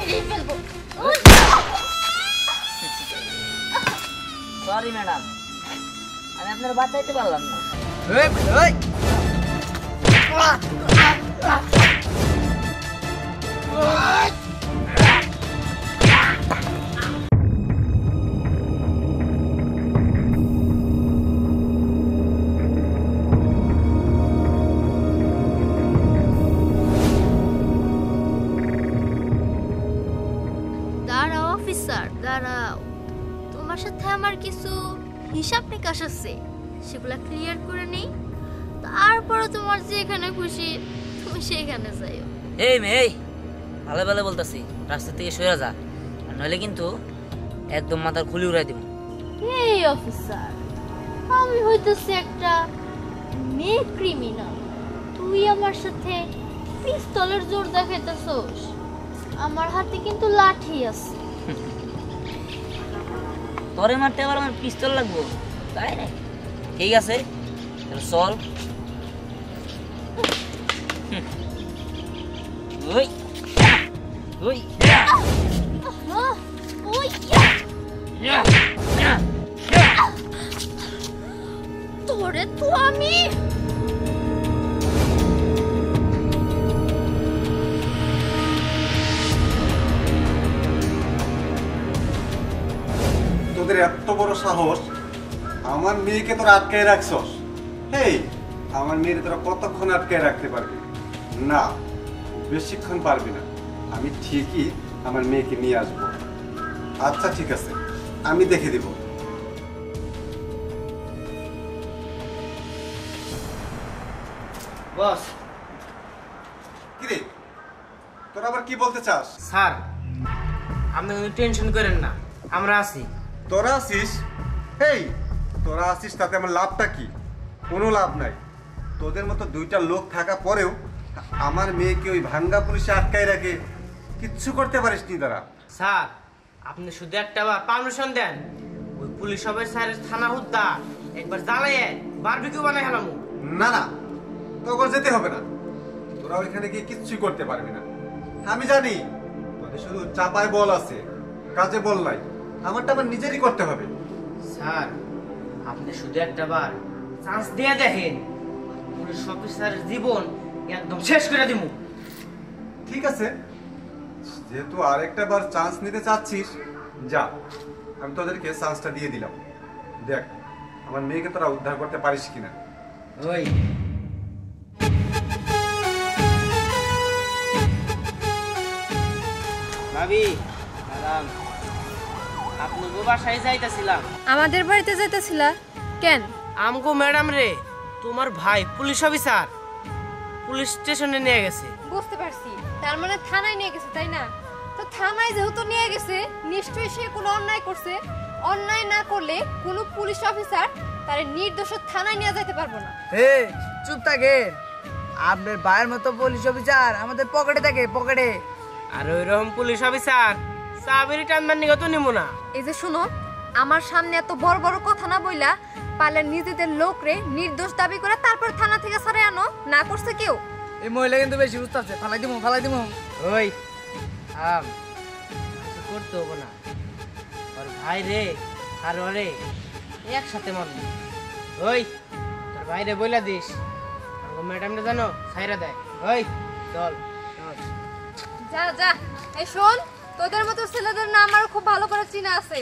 মেরে ফেলবো। Sorry madam, আমি আপনার বাঁচাইতে পারলাম না। দাঁড়াও অফিসার, দাঁড়াও। তোমার সাথে আমার কিছু হিসাব নিকাশ আছে, সেগুলা ক্লিয়ার করে নেই, তারপরে তোমার যেখানে খুশি তুমি সেখানে যাইও। এই মেয়ে, ভালো ভালো বলতেছি, রাস্তা থেকে সরে যা, আর নইলে কিন্তু একদম মাথার খুলি উড়াই দিব। এই অফিসার, আমি হইতেছি একটা মেয়ে ক্রিমিনাল, তুই আমার সাথে পিস্তলের জোর দেখাইতেছস? আমার হাতে কিন্তু লাঠি আছে। তোরে মারতে আবার আমার পিস্তল লাগবো, তাই না? ঠিক আছে, তাহলে চল। ওই ওই তোরে তো আমি তোদের এত বড় সাহস, আমার মেয়েকে তোরা আটকায় রাখছস? হেই, আমার মেয়েকে তোরা কতক্ষণ আটকায় রাখতে পারবি? না, বেশিক্ষণ পারবি না। আমি ঠিকই আমার মেয়েকে নিয়ে আসবো। আচ্ছা ঠিক আছে, আমি দেখে দিব। বস, কিরে, তোরা আবার কি বলতে চাস? স্যার আপনি টেনশন করেন না, আমরা আছি। তোরা আসিস? হেই, তোরা আসিস তাতে আমার লাভটা কি? কোনো লাভ নাই। তোদের মতো দুইটা লোক থাকা পরেও আমার মেয়েকে ওই ভাঙ্গা পুলিশে আটকায় রাখে, কিচ্ছু করতে পারিস নি তারা। স্যার আপনি শুধু একটা বার পারমিশন দেন, ওই পুলিশ অফিসারের থানা হুদ্দা একবার জ্বালাইয়ে বারবিকিউ বানাই হেলাম। না না, তোর যেতে হবে না। তোরা ওইখানে গিয়ে কিচ্ছুই করতে পারবি না। আমি জানি তোদের শুধু চাপায় বল আছে, কাজে বল নাই। আমারটা আমার নিজেরই করতে হবে। স্যার আপনি শুধু একটা বার চান্স দিয়ে দেখেন, পুলিশ অফিসারের জীবন একদম শেষ করে দিব। ঠিক আছে, যেহেতু আরেকটা বার চান্স নিতে চাচ্ছিস, যা, আমি তোদেরকে চান্সটা দিয়ে দিলাম। দেখ আমার মেয়েকে তোরা উদ্ধার করতে পারিস কিনা। ওই ভাবি, ম্যাডাম, আপনি বাসায় যাইতেছিলাম। আমাদের বাড়িতে যাইতেছিলা কেন? আমগো ম্যাডাম রে তোমার ভাই পুলিশ অফিসার পুলিশ স্টেশনে নিয়ে গেছে। বুঝতে পারছি, তার মানে থানায় নিয়ে গেছে, তাই না? তো থানায় যেহেতু নিয়ে গেছে, নিশ্চয়ই সে কোনো অন্যায় করছে। অন্যায় না করলে কোনো পুলিশ অফিসার তার নির্দোষ থানায় নিয়ে যেতে পারবো না। এই চুপ থাকে, আপনার ভাইয়ের মতো পুলিশ অফিসার আমাদের পকেটে থাকে, পকেটে। আর ওইরকম পুলিশ অফিসার চাবির টানবার নিগো তো নিব না। এই যে শুনো, আমার সামনে এত বড় বড় কথা না বইলা, পারলে নিজেদের লোকরে নির্দোষ দাবি করে তারপর থানা থেকে সরে আনো। না করছে কেউ? এই মহিলা কিন্তু বেশি বুঝতে আছে, ফালাই দিমু, ফালাই দিমু। ওই করতে হবো না, ওর ভাই রে আর ওরে একসাথে মারব। ওই তোর ভাই রে বইলা দিস, ম্যাডাম রে জানো ছাইরা দেয়। ওই চল। যা যা। এই শোন, তোদের মতো ছেলেদের না আমার খুব ভালো করে চিনা আছে।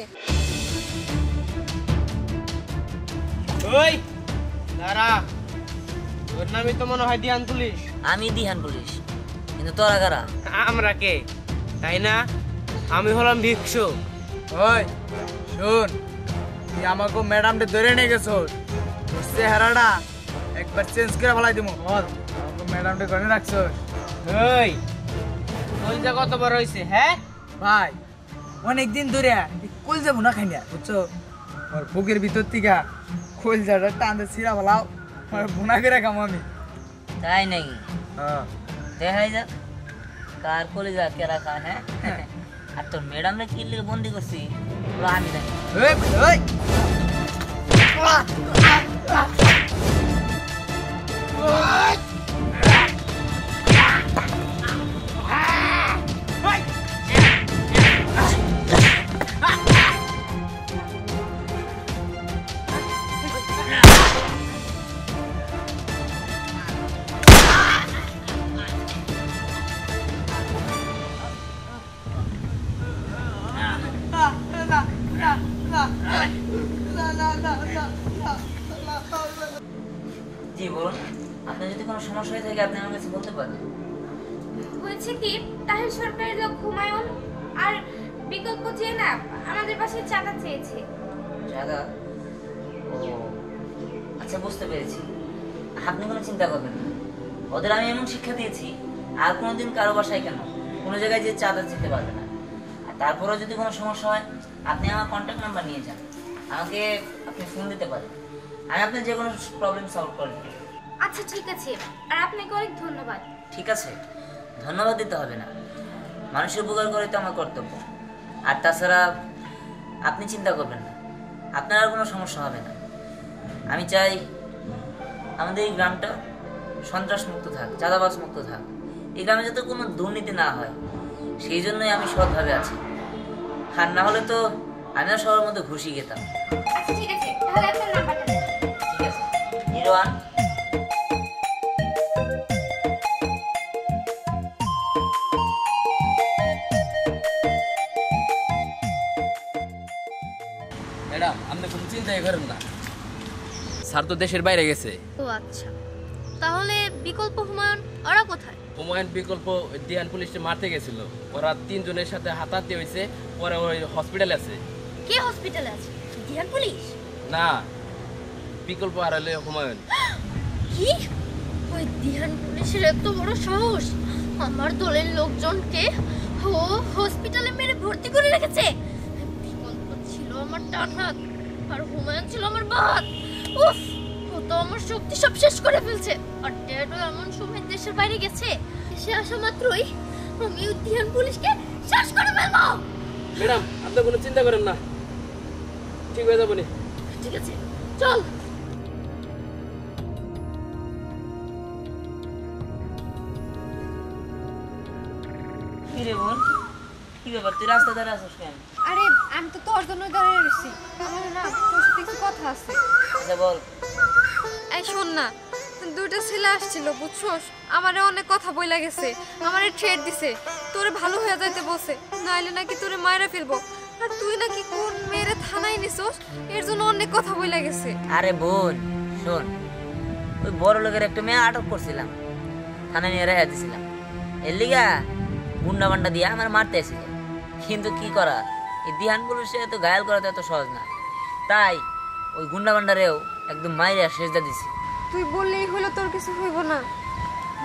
ওই দাঁড়া, তোর নামই তো মনে হয় দিহান পুলিশ। আমি দিহান পুলিশ, কিন্তু তোরা কারা? আমরা কে, তাই না? আমি হলাম ভিক্ষুক। ওই শোন, তুই আমাকে ম্যাডামটা ধরে নিয়ে গেছো, তোর চেহারাটা একবার চেঞ্জ করে ফেলাই দিমু। বল, আমাকে ম্যাডামটা ধরে রাখছো? ওই কলজা কত বড় হইছে? হ্যাঁ ভাই, অনেকদিন ধরে কলজা ভুনা খাই না, বুঝছো? আমার বুকের ভিতর থেকে কলজাটা টানতে ছিঁড়া ফেলাও, ভুনা করে খামো আমি। তাই নাকি? হ্যাঁ, দেখাই যাক কার কলিজা কেরা খায়। হ্যাঁ, আর তোর ম্যাডামে কি লিখে বন্দি করছি আমি জানি। ওই বলুন, আপনার যদি কোনো সমস্যা হয়ে থাকে আপনি আমার কাছে বলতে পারেন। হয়েছে কি, তাহের সরকারের লোক হুমায়ুন আর বিকল্প চেয়ে না আমাদের বাসায় চাঁদা চেয়েছে। জায়গা? ও আচ্ছা, বুঝতে পেরেছি। আপনি কোনো চিন্তা করবেন না, ওদের আমি এমন শিক্ষা দিয়েছি আর কোনোদিন কারো বাসায় কেন কোনো জায়গায় যে চাঁদা যেতে পারবে না। আর তারপরেও যদি কোনো সমস্যা হয় আপনি আমার কন্ট্যাক্ট নাম্বার নিয়ে যান, আমাকে আপনি ফোন দিতে পারেন, আমি আপনার যে কোনো প্রবলেম সলভ করে দেব। আচ্ছা ঠিক আছে, আর আপনাকে অনেক ধন্যবাদ। ঠিক আছে, ধন্যবাদ দিতে হবে না, মানুষের উপকার করে তো আমার কর্তব্য। আর তাছাড়া আপনি চিন্তা করবেন না, আপনার আর কোনো সমস্যা হবে না। আমি চাই আমাদের এই গ্রামটা সন্ত্রাস মুক্ত থাক, চাঁদাবাজ মুক্ত থাক, এই গ্রামে যাতে কোনো দুর্নীতি না হয়, সেই জন্যই আমি সৎভাবে আছি। আর না হলে তো আমিও সবার মধ্যে ঘুষি খেতাম। আচ্ছা ঠিক আছে, তাহলে আপনার নাম্বারটা দিন। ঠিক আছে, 01 ম্যাডাম, আপনি কোনো চিন্তাই করেন না, স্যার তো দেশের বাইরে গেছে। ও আচ্ছা, তাহলে বিকল্প হুমায়ুন ওরা কোথায়? হুমায়ুন বিকল্প দিয়ান পুলিশে মারতে গেছিল, ওরা 3 জনের সাথে হাতাহাতি হয়েছে, পরে ওই হসপিটালে আছে। কে হসপিটালে আছে? দিহান পুলিশ? না, বিকল্প আর হলে হুমায়ুন। কি? ওই দিহান পুলিশের এত বড় সাহস আমার দলের লোকজনকে ও হসপিটালে মেরে ভর্তি করে রেখেছে। বিকল্প ছিল আমার ডান হাত আর হুমায়ুন ছিল আমার বাঁ হাত। উফ, ও তো আমার শক্তি সব শেষ করে ফেলছে। আর ড্যাডও এমন সময় দেশের বাইরে গেছে, সে আসা মাত্রই আমি ওই দিহান পুলিশকে শেষ করে ফেলবো। ম্যাডাম, আপনি কোনো চিন্তা করেন না, ঠিক হয়ে যাবো। ঠিক আছে, চল। কি রে বোন, কি ব্যাপার, তুই রাস্তা ধারে আসিস কেন? আরে আমি তো তোর জন্য দাঁড়িয়ে রয়েছি, আমার না তোর সাথে কিছু কথা আছে। আচ্ছা বল। এই শোন না, দুইটা ছেলে আসছিল বুঝছস, আমারে অনেক কথা বইলা গেছে, আমারে থ্রেট দিছে, তোরে ভালো হয়ে যাইতে বলছে, নাইলে নাকি তোরে মায়েরা ফেলবো। আর তুই নাকি কোন মেয়েরে থানায় নিছস, এর জন্য অনেক কথা বইলা গেছে। আরে বোন শোন, ওই বড় লোকের একটা মেয়ে আটক করছিলাম, থানায় নিয়ে রেখে দিয়েছিলাম। এর লিগা গুন্ডা বান্ডা দিয়ে আমার মারতে এসেছিল, কিন্তু কি করা, এই দিহান পুলিশে তো ঘায়াল করা তো এত সহজ না, তাই ওই গুন্ডা বান্ডারেও একদম মাইরে সেজদা দিছি। তুই বললেই হলো, তোর কিছু হইব না।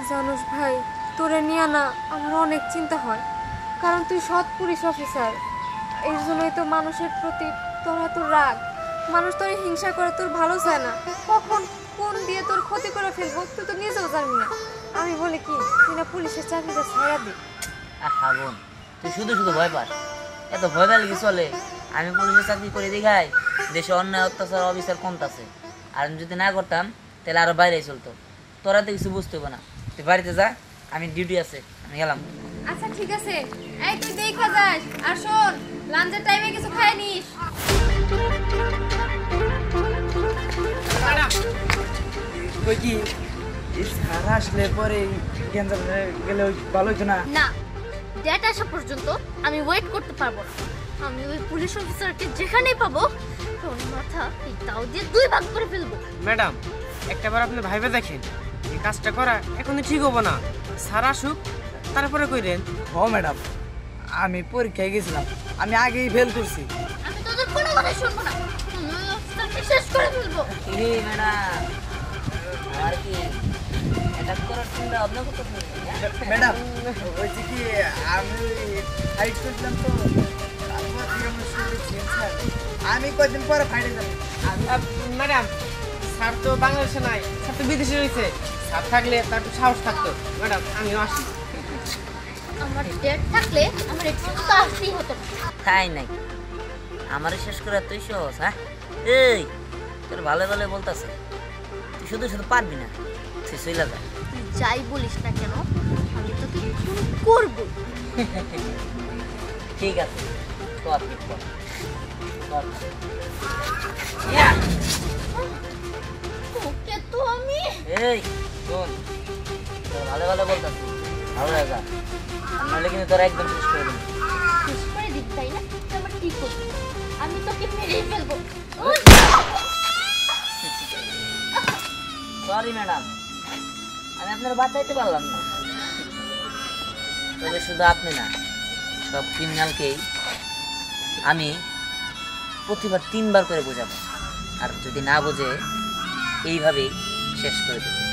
জানোস ভাই, তোরে নিয়ে না আমার অনেক চিন্তা হয়, কারণ তুই সৎ পুলিশ অফিসার, এর জন্যই তো মানুষের প্রতি তোর এত রাগ। মানুষ তোর হিংসা করে, তোর ভালো চায় না, কখন কোন দিয়ে তোর ক্ষতি করে ফেলবো তুই তো নিজেও জানবি না। আমি বলি কি, তুই না পুলিশের চাকরিটা ছাড়া দি। আহা বোন, তুই শুধু শুধু ভয় পাস, এত ভয় পেলে কি চলে? আমি পুলিশের চাকরি করে দেখাই, দেশে অন্যায় অত্যাচার অবিচার কমতাছে, আর আমি যদি না করতাম তাহলে আরো বাইরে চলতো। তোরা তো কিছু বুঝতে হবে না, তুই বাড়িতে যা, আমি ডিউটি আছে, আমি গেলাম। আচ্ছা ঠিক আছে, এই তুই দেখা যাস, আর শোন লাঞ্চের টাইমে কিছু খাই নিস। ওই কি সারা আসলে পরে ক্যান্সার গেলে ভালো হইতো না? না, ড্যাড আসা পর্যন্ত আমি ওয়েট করতে পারবো না। আমি ওই পুলিশ অফিসারকে যেখানেই পাবো তোর মাথা এই দাও দিয়ে 2 ভাগ করে ফেলবো। ম্যাডাম, একটাবার আপনি ভাইবে দেখেন, এই কাজটা করা এখনই ঠিক হবো না। স্যার আসুক তারপরে কইরেন। ও ম্যাডাম, আমি পরীক্ষায় গেছিলাম, আমি আগেই ফেল করছি। আমি তোদের কোনো কথা শুনবো না, আমি ওই অফিসারকে শেষ করে ফেলবো। কি ম্যাডাম, আর কি অ্যাটাক করার চিন্তা ভাবনা করতেছেন? ম্যাডাম বলছি কি, আমি ফাইট করছিলাম তো, তারপর থেকে আমার শরীরে ক্যান্সার। আমি কয়েকদিন পরে ফাইটে যাবো। ম্যাডাম, স্যার তো বাংলাদেশে নাই, স্যার তো বিদেশে রয়েছে, স্যার থাকলে তার একটু সাহস থাকতো। ম্যাডাম আমিও আসি। আমার ড্যাড থাকলে আমার একটু তো আসতেই হতো না। তাই নাই, আমারে শেষ করে তুই সহজ? হ্যাঁ, এই তোর ভালো ভালো বলতেছে, তুই শুধু শুধু পারবি না, তুই চইলা যা। তুই যাই বলিস না কেন, আমি তোকে খুন করবো। ঠিক আছে, কর ঠিক কর, কর। ওকে তো আমি এই শোন, তোর ভালো ভালো বলতেছি, ভালো লাগা, নাহলে কিন্তু তোরা একদম শেষ করে দেবো। শেষ করে দিবি, তাই না? আমার কি করবি? আমি তোকে মেরেই ফেলবো। সরি ম্যাডাম, আমি আপনার বাঁচাইতে পারলাম না। তবে শুধু আপনি না, সব ক্রিমিনালকেই আমি প্রতিবার 3 বার করে বোঝাবো, আর যদি না বোঝে এইভাবেই শেষ করে দেবো।